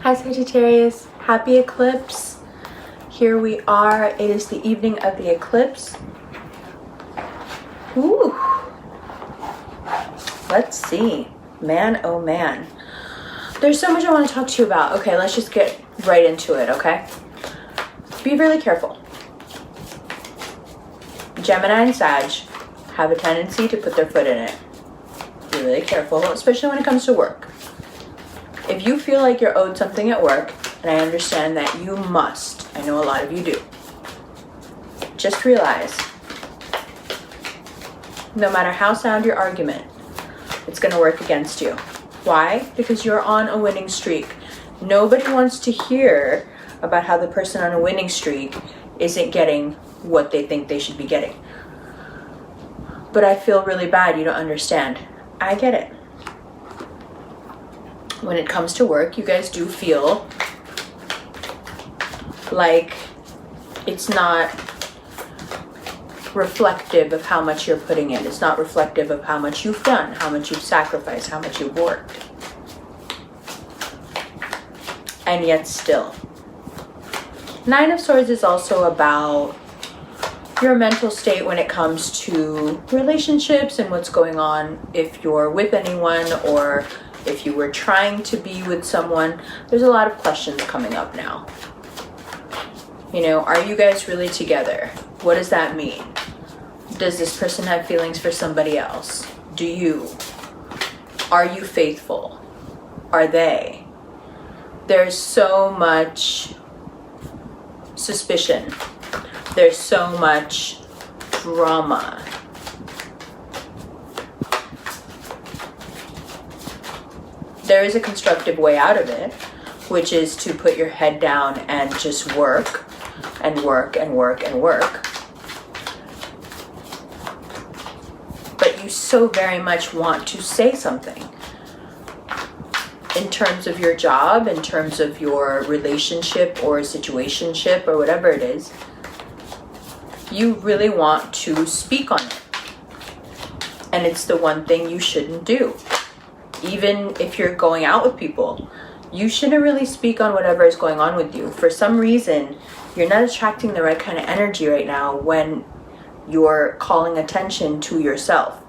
Hi Sagittarius, happy eclipse. Here we are. It is the evening of the eclipse. Ooh. Let's see. Man, oh man. There's so much I want to talk to you about. Okay, let's just get right into it, okay? Be really careful. Gemini and Sag have a tendency to put their foot in it. Be really careful, especially when it comes to work. If you feel like you're owed something at work, and I understand that you must, I know a lot of you do, just realize, no matter how sound your argument, it's going to work against you. Why? Because you're on a winning streak. Nobody wants to hear about how the person on a winning streak isn't getting what they think they should be getting. But I feel really bad. You don't understand. I get it. When it comes to work, you guys do feel like it's not reflective of how much you're putting in. It's not reflective of how much you've done, how much you've sacrificed, how much you've worked. And yet still. Nine of Swords is also about your mental state when it comes to relationships and what's going on if you're with anyone or if you were trying to be with someone. There's a lot of questions coming up now. You know, are you guys really together? What does that mean? Does this person have feelings for somebody else? Do you? Are you faithful? Are they? There's so much suspicion. There's so much drama. There is a constructive way out of it, which is to put your head down and just work and work and work and work. But you so very much want to say something in terms of your job, in terms of your relationship or situationship or whatever it is. You really want to speak on it. And it's the one thing you shouldn't do. Even if you're going out with people, you shouldn't really speak on whatever is going on with you. For some reason, you're not attracting the right kind of energy right now when you're calling attention to yourself.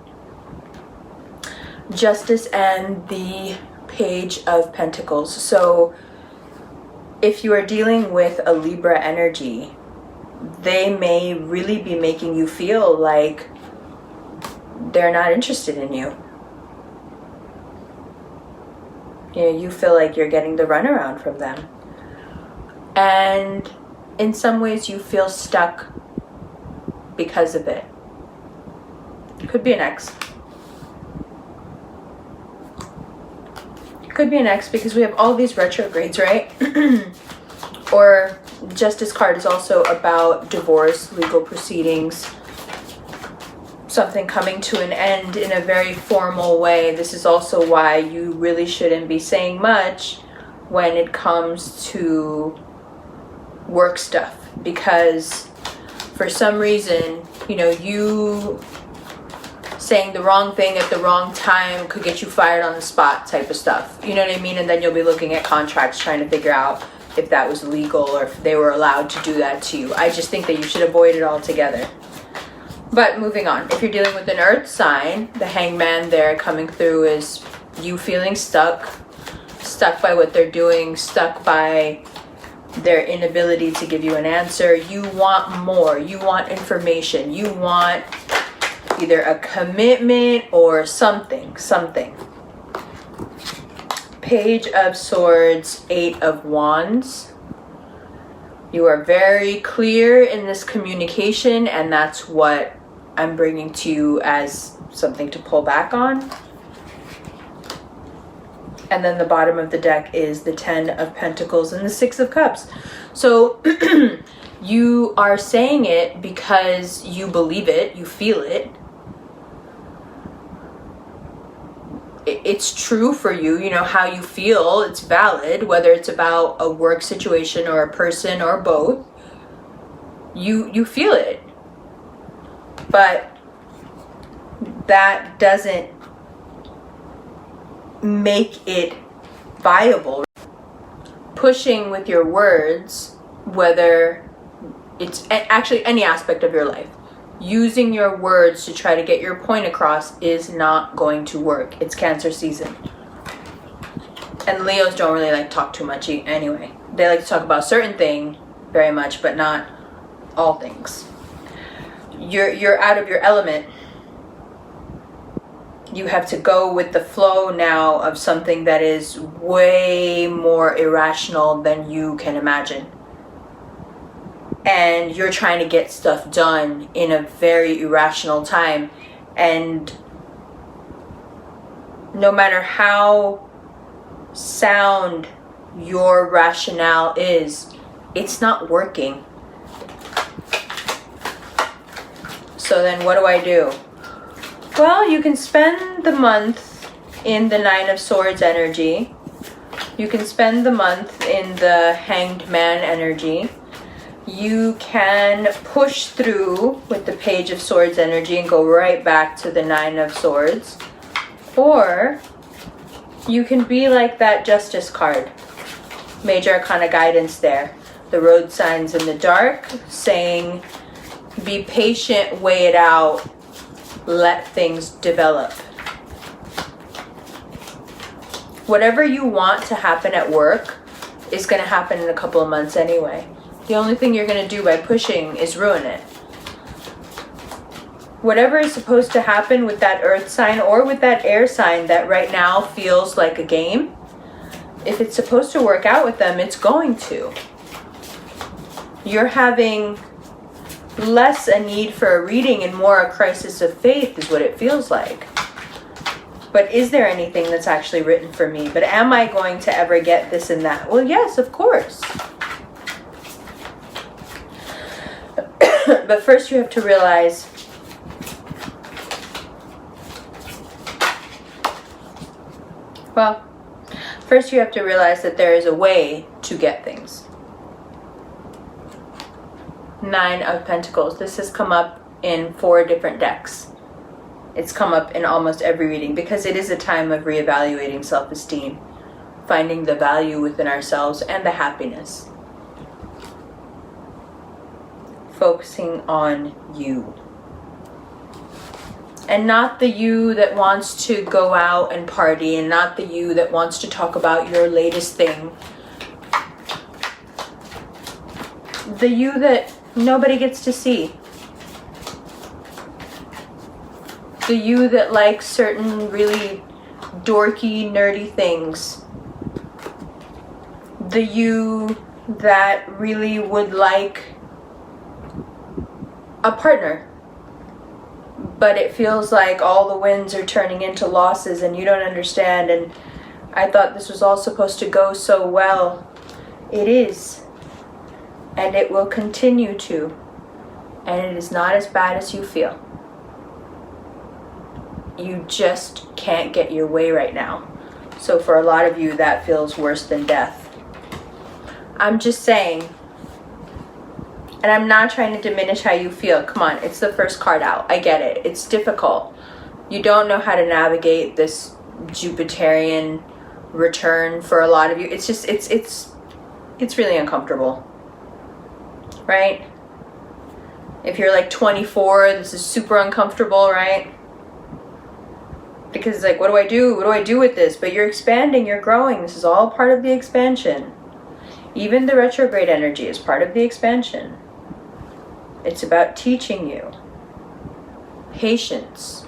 Justice and the Page of Pentacles. So if you are dealing with a Libra energy, they may really be making you feel like they're not interested in you. You know, you feel like you're getting the runaround from them. And in some ways you feel stuck because of it. Could be an ex. Could be an ex because we have all these retrogrades, right? Or Justice card is also about divorce, legal proceedings, something coming to an end in a very formal way. This is also why you really shouldn't be saying much when it comes to work stuff, because for some reason, you know, you saying the wrong thing at the wrong time could get you fired on the spot type of stuff. You know what I mean? And then you'll be looking at contracts trying to figure out if that was legal or if they were allowed to do that to you. I just think that you should avoid it altogether. But moving on, if you're dealing with an earth sign, the Hangman there coming through is you feeling stuck by what they're doing, stuck by their inability to give you an answer. You want more, you want information, you want either a commitment or something. Page of Swords, Eight of Wands. You are very clear in this communication, and that's what I'm bringing to you as something to pull back on. And then the bottom of the deck is the Ten of Pentacles and the Six of Cups. So you are saying it because you believe it, you feel it. It's true for you, you know, how you feel, it's valid, whether it's about a work situation or a person or both. You feel it. But that doesn't make it viable. pushing with your words, whether it's actually any aspect of your life, using your words to try to get your point across is not going to work. It's Cancer season. And Leos don't really like talk too much anyway. They like to talk about certain things very much, but not all things. You're out of your element. You have to go with the flow now of something that is way more irrational than you can imagine. And you're trying to get stuff done in a very irrational time. And no matter how sound your rationale is, it's not working. So then what do? Well, you can spend the month in the Nine of Swords energy. You can spend the month in the Hanged Man energy. You can push through with the Page of Swords energy and go right back to the Nine of Swords. Or you can be like that Justice card. Major Arcana guidance there. The road signs in the dark saying, be patient, weigh it out, let things develop. Whatever you want to happen at work is going to happen in a couple of months anyway. The only thing you're going to do by pushing is ruin it. Whatever is supposed to happen with that earth sign or with that air sign that right now feels like a game, if it's supposed to work out with them, it's going to. You're having less a need for a reading and more a crisis of faith is what it feels like. But is there anything that's actually written for me? But am I going to ever get this and that? Well, yes, of course. But first you have to realize that there is a way to get things. Nine of Pentacles. This has come up in 4 different decks. It's come up in almost every reading because it is a time of reevaluating self-esteem, finding the value within ourselves and the happiness. Focusing on you. And not the you that wants to go out and party, and not the you that wants to talk about your latest thing. The you that nobody gets to see. The you that likes certain really dorky, nerdy things. The you that really would like a partner. But it feels like all the wins are turning into losses and you don't understand. And I thought this was all supposed to go so well. It is. And it will continue to. And it is not as bad as you feel. You just can't get your way right now. So for a lot of you, that feels worse than death. I'm just saying. And I'm not trying to diminish how you feel. Come on, it's the first card out. I get it. It's difficult. You don't know how to navigate this Jupiterian return for a lot of you. It's just, it's really uncomfortable. Right? If you're like 24, this is super uncomfortable, right? Because it's like, what do I do? What do I do with this? But you're expanding, you're growing. This is all part of the expansion. Even the retrograde energy is part of the expansion. It's about teaching you patience,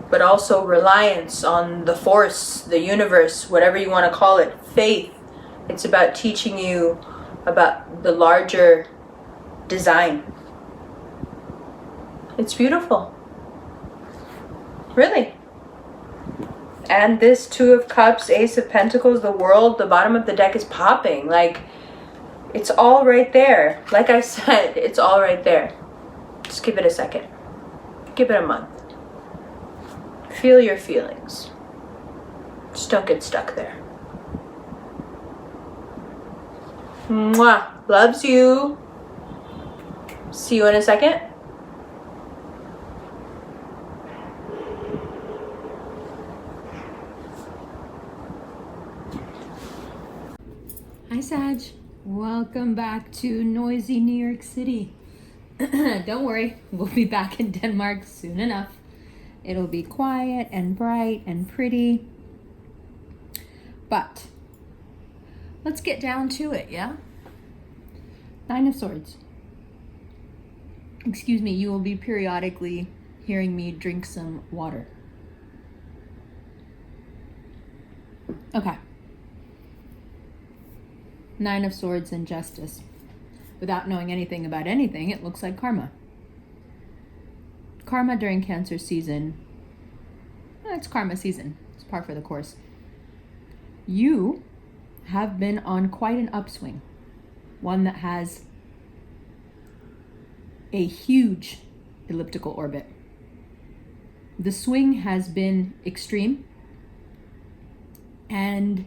but also reliance on the force, the universe, whatever you want to call it, faith. It's about teaching you about the larger design. It's beautiful. Really. And this Two of Cups, Ace of Pentacles, the World, the bottom of the deck is popping. Like, it's all right there. Like I said, it's all right there. Just give it a second. Give it a month. Feel your feelings. Just don't get stuck there. Mwah. Loves you. See you in a second. Hi, Sag. Welcome back to noisy New York City. Don't worry, we'll be back in Denmark soon enough. It'll be quiet and bright and pretty. But let's get down to it, yeah? Nine of Swords. Excuse me, you will be periodically hearing me drink some water. Okay. Nine of Swords and Justice. Without knowing anything about anything, it looks like karma. Karma during Cancer season. It's karma season. It's par for the course. You have been on quite an upswing. One that has a huge elliptical orbit. The swing has been extreme. And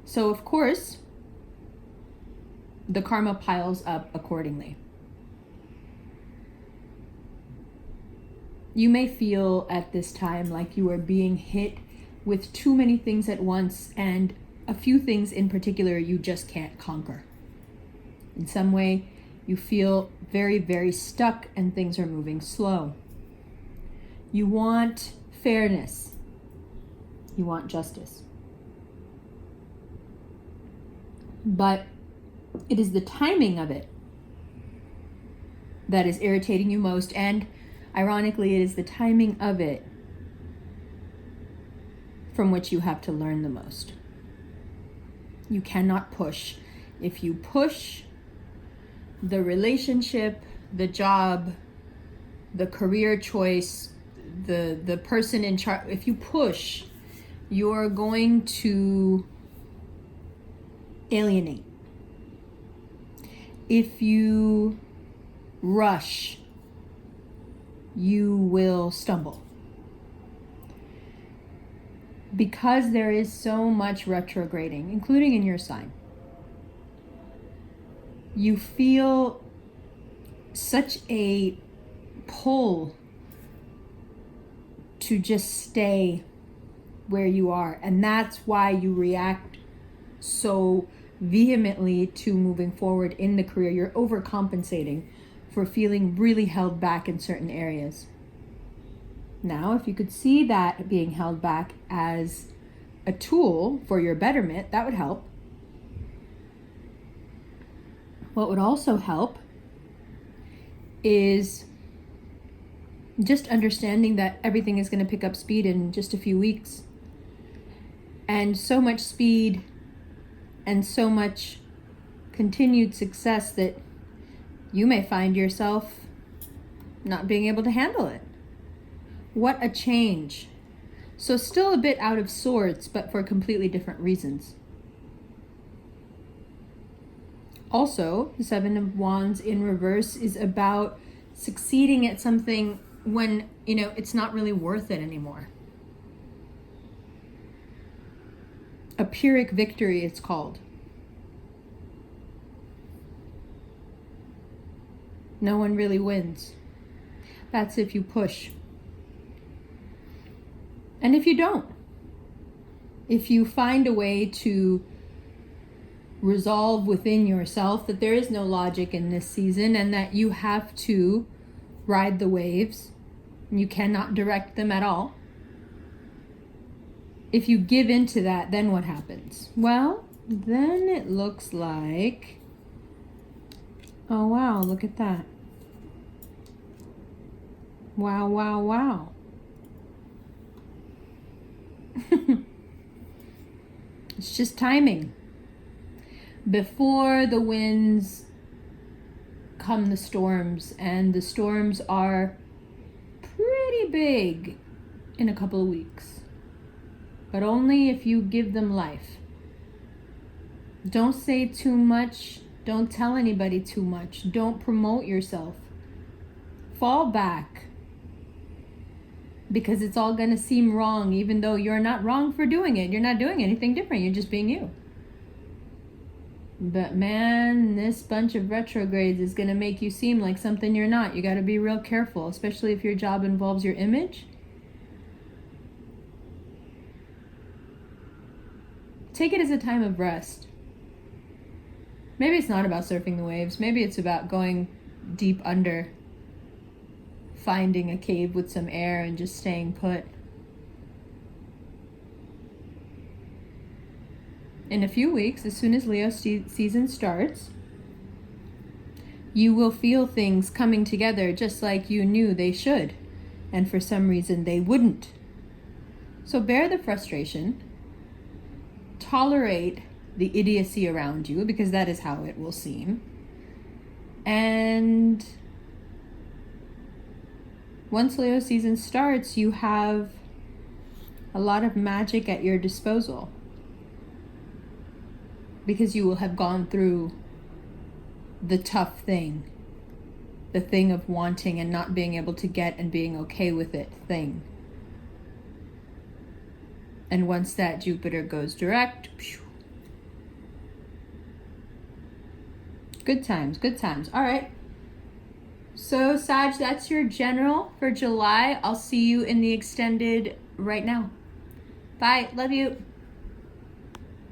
so, of course, the karma piles up accordingly. You may feel at this time like you are being hit with too many things at once, and a few things in particular you just can't conquer. In some way, you feel very, very stuck and things are moving slow. You want fairness. You want justice. But it is the timing of it that is irritating you most, and ironically, it is the timing of it from which you have to learn the most. You cannot push. If you push, the relationship, the job, the career choice, the person in charge, if you push, you're going to alienate. If you rush, you will stumble. Because there is so much retrograding, including in your sign, you feel such a pull to just stay where you are. And that's why you react so vehemently to moving forward in the career. You're overcompensating for feeling really held back in certain areas. Now, if you could see that being held back as a tool for your betterment, that would help. What would also help is just understanding that everything is going to pick up speed in just a few weeks. And so much speed and so much continued success that you may find yourself not being able to handle it. What a change. So still a bit out of sorts, but for completely different reasons. Also, the Seven of Wands in reverse is about succeeding at something when, it's not really worth it anymore. A Pyrrhic victory, it's called. No one really wins. That's if you push. And if you don't, if you find a way to resolve within yourself that there is no logic in this season and that you have to ride the waves, and you cannot direct them at all. If you give into that, then what happens? Well, then it looks like, oh wow, look at that. Wow, wow, wow. It's just timing. Before the winds come the storms, and the storms are pretty big in a couple of weeks. But only if you give them life. Don't say too much. Don't tell anybody too much. Don't promote yourself. Fall back. Because it's all going to seem wrong, even though you're not wrong for doing it. You're not doing anything different. You're just being you. But man, this bunch of retrogrades is going to make you seem like something you're not. You got to be real careful, especially if your job involves your image. Take it as a time of rest. Maybe it's not about surfing the waves. Maybe it's about going deep under, finding a cave with some air and just staying put. In a few weeks, as soon as Leo season starts, you will feel things coming together just like you knew they should, and for some reason they wouldn't. So bear the frustration, tolerate the idiocy around you, because that is how it will seem. And once Leo season starts, you have a lot of magic at your disposal, because you will have gone through the tough thing, the thing of wanting and not being able to get and being okay with it thing. And once that Jupiter goes direct, good times, good times. All right. So Sag, that's your general for July. I'll see you in the extended right now. Bye. Love you.